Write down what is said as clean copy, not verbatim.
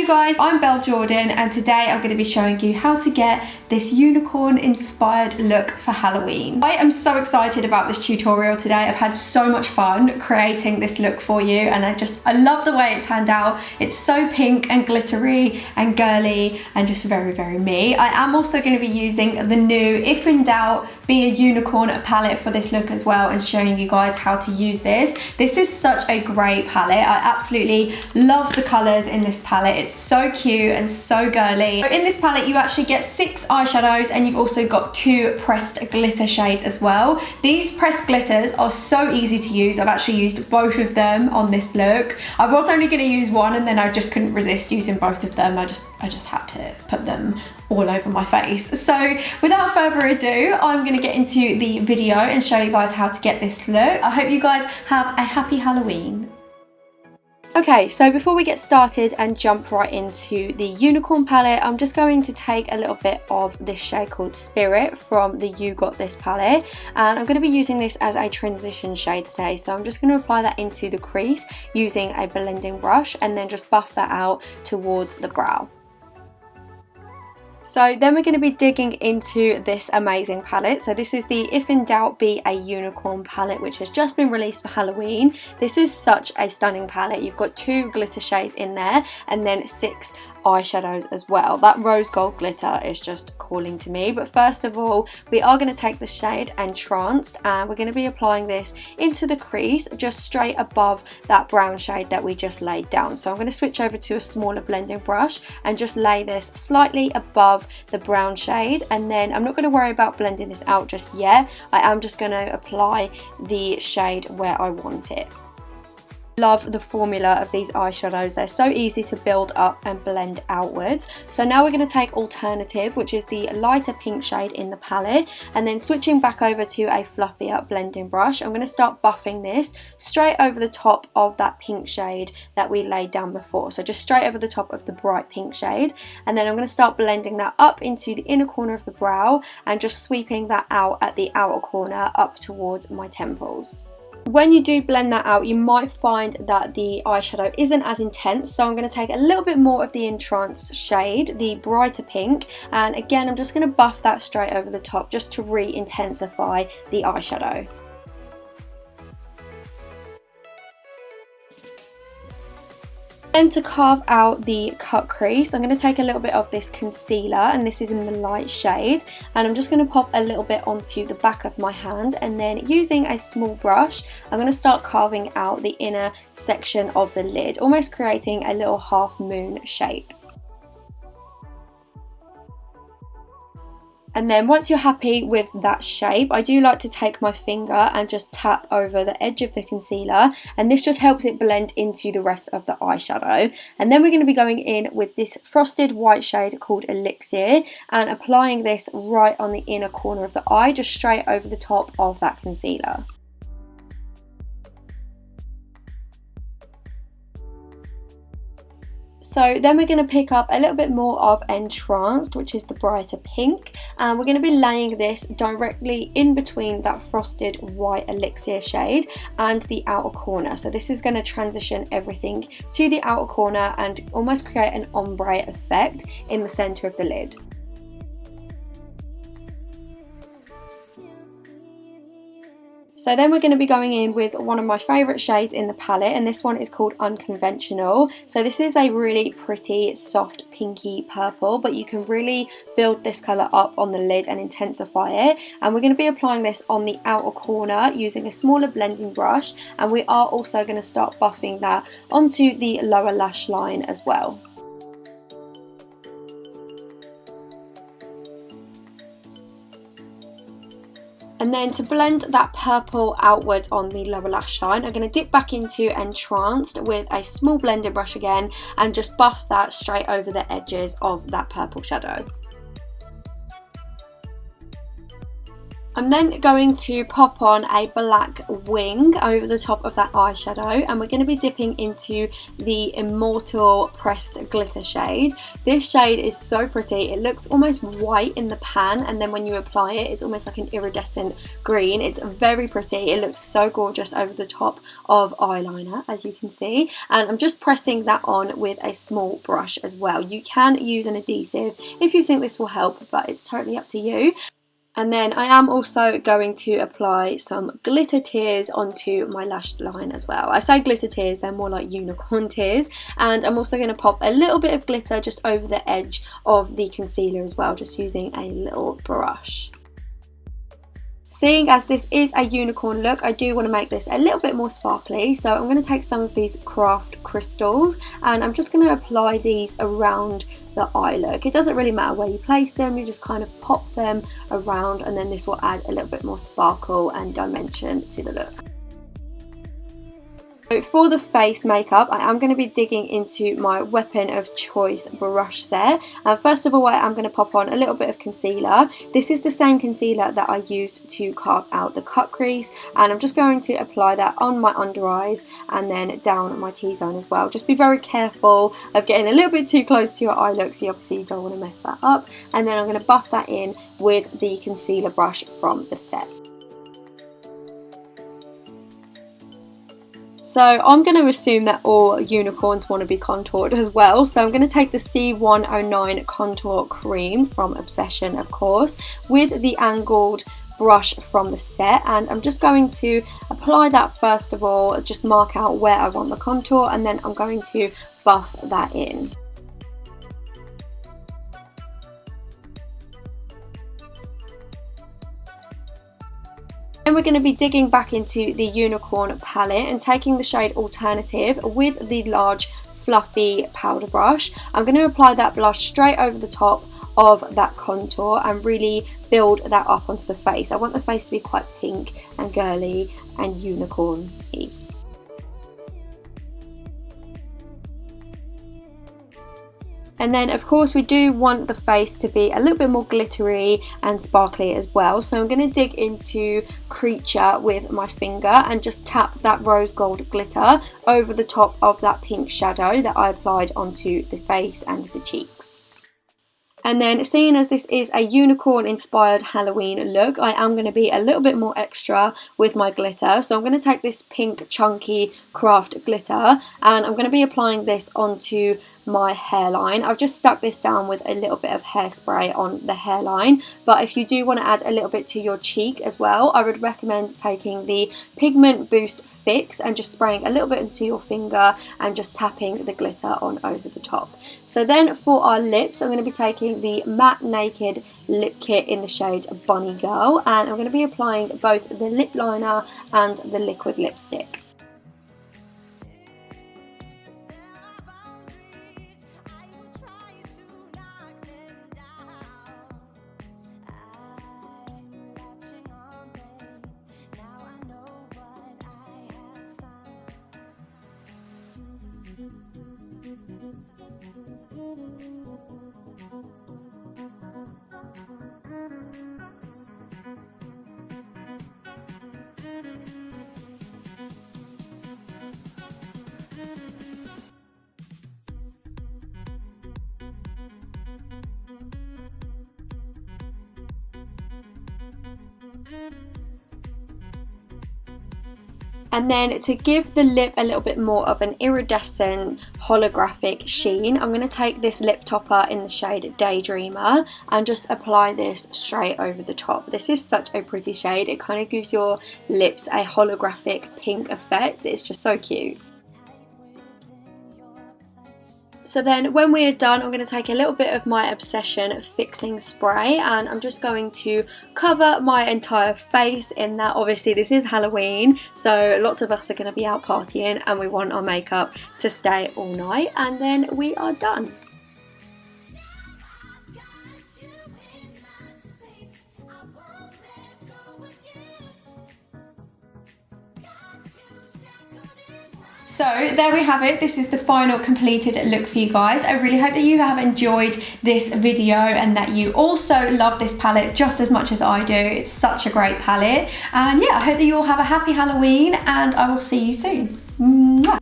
guys, I'm Belle Jorden and today I'm going to be showing you how to get this unicorn inspired look for Halloween. I am so excited about this tutorial today. I've had so much fun creating this look for you and I love the way it turned out. It's so pink and glittery and girly and just very, very me. I am also going to be using the new If in Doubt Be a Unicorn palette for this look as well and showing you guys how to use this. This is such a great palette. I absolutely love the colours in this palette. It's so cute and so girly. So in this palette you actually get 6 eyeshadows and you've also got 2 pressed glitter shades as well. These pressed glitters are so easy to use. I've actually used both of them on this look. I was only going to use one and then I just couldn't resist using both of them. I just had to put them all over my face. So without further ado, I'm going to get into the video and show you guys how to get this look. I hope you guys have a happy Halloween. Okay, so before we get started and jump right into the unicorn palette, I'm just going to take a little bit of this shade called Spirit from the You Got This palette, and I'm going to be using this as a transition shade today. So I'm just going to apply that into the crease using a blending brush and then just buff that out towards the brow. So then we're going to be digging into this amazing palette. So this is the If in Doubt Be a Unicorn palette, which has just been released for Halloween. This is such a stunning palette. You've got 2 glitter shades in there and then 6 eyeshadows as well. That rose gold glitter is just calling to me. But first of all, we are going to take the shade Entranced and we're going to be applying this into the crease just straight above that brown shade that we just laid down. So I'm going to switch over to a smaller blending brush and just lay this slightly above the brown shade, and then I'm not going to worry about blending this out just yet. I am just going to apply the shade where I want it. Love the formula of these eyeshadows. They're so easy to build up and blend outwards. So now we're going to take Alternative, which is the lighter pink shade in the palette, and then switching back over to a fluffier blending brush, I'm going to start buffing this straight over the top of that pink shade that we laid down before. So just straight over the top of the bright pink shade, and then I'm going to start blending that up into the inner corner of the brow and just sweeping that out at the outer corner up towards my temples. When you do blend that out, you might find that the eyeshadow isn't as intense, so I'm going to take a little bit more of the Entranced shade, the brighter pink, and again I'm just going to buff that straight over the top just to re-intensify the eyeshadow. Then to carve out the cut crease, I'm going to take a little bit of this concealer, and this is in the light shade, and I'm just going to pop a little bit onto the back of my hand, and then using a small brush I'm going to start carving out the inner section of the lid, almost creating a little half moon shape. And then once you're happy with that shape, I do like to take my finger and just tap over the edge of the concealer, and this just helps it blend into the rest of the eyeshadow. And then we're going to be going in with this frosted white shade called Elixir and applying this right on the inner corner of the eye, just straight over the top of that concealer. So then we're going to pick up a little bit more of Entranced, which is the brighter pink, and we're going to be laying this directly in between that frosted white Elixir shade and the outer corner. So this is going to transition everything to the outer corner and almost create an ombre effect in the centre of the lid. So then we're going to be going in with one of my favourite shades in the palette, and this one is called Unconventional. So this is a really pretty soft pinky purple, but you can really build this colour up on the lid and intensify it. And we're going to be applying this on the outer corner using a smaller blending brush, and we are also going to start buffing that onto the lower lash line as well. And then to blend that purple outwards on the lower lash line, I'm going to dip back into Entranced with a small blending brush again and just buff that straight over the edges of that purple shadow. I'm then going to pop on a black wing over the top of that eyeshadow, and we're going to be dipping into the Immortal Pressed Glitter shade. This shade is so pretty. It looks almost white in the pan, and then when you apply it, it's almost like an iridescent green. It's very pretty. It looks so gorgeous over the top of eyeliner, as you can see, and I'm just pressing that on with a small brush as well. You can use an adhesive if you think this will help, but it's totally up to you. And then I am also going to apply some glitter tears onto my lash line as well. I say glitter tears, they're more like unicorn tears. And I'm also going to pop a little bit of glitter just over the edge of the concealer as well, just using a little brush. Seeing as this is a unicorn look, I do want to make this a little bit more sparkly, so I'm going to take some of these craft crystals and I'm just going to apply these around the eye look. It doesn't really matter where you place them, you just kind of pop them around, and then this will add a little bit more sparkle and dimension to the look. So for the face makeup, I am going to be digging into my weapon of choice brush set. First of all, I'm going to pop on a little bit of concealer. This is the same concealer that I used to carve out the cut crease, and I'm just going to apply that on my under eyes and then down my T-zone as well. Just be very careful of getting a little bit too close to your eye look, so obviously you don't want to mess that up. And then I'm going to buff that in with the concealer brush from the set. So I'm going to assume that all unicorns want to be contoured as well. So I'm going to take the C109 Contour Cream from Obsession, of course, with the angled brush from the set, and I'm just going to apply that first of all, just mark out where I want the contour, and then I'm going to buff that in. Then we're going to be digging back into the Unicorn palette and taking the shade Alternative with the large fluffy powder brush. I'm going to apply that blush straight over the top of that contour and really build that up onto the face. I want the face to be quite pink and girly and unicorn-y. And then of course we do want the face to be a little bit more glittery and sparkly as well. So I'm going to dig into Creature with my finger and just tap that rose gold glitter over the top of that pink shadow that I applied onto the face and the cheeks. And then seeing as this is a unicorn inspired Halloween look, I am going to be a little bit more extra with my glitter. So I'm going to take this pink chunky craft glitter and I'm going to be applying this onto my hairline. I've just stuck this down with a little bit of hairspray on the hairline, but if you do want to add a little bit to your cheek as well, I would recommend taking the Pigment Boost Fix and just spraying a little bit into your finger and just tapping the glitter on over the top. So then for our lips, I'm going to be taking the Matte Naked Lip Kit in the shade Bunny Girl, and I'm going to be applying both the lip liner and the liquid lipstick. And then to give the lip a little bit more of an iridescent holographic sheen, I'm going to take this lip topper in the shade Daydreamer and just apply this straight over the top. This is such a pretty shade. It kind of gives your lips a holographic pink effect. It's just so cute. So then when we are done, I'm going to take a little bit of my Obsession fixing spray and I'm just going to cover my entire face in that. Obviously this is Halloween, so lots of us are going to be out partying and we want our makeup to stay all night, and then we are done. So there we have it. This is the final completed look for you guys. I really hope that you have enjoyed this video and that you also love this palette just as much as I do. It's such a great palette. And yeah, I hope that you all have a happy Halloween and I will see you soon. Mwah.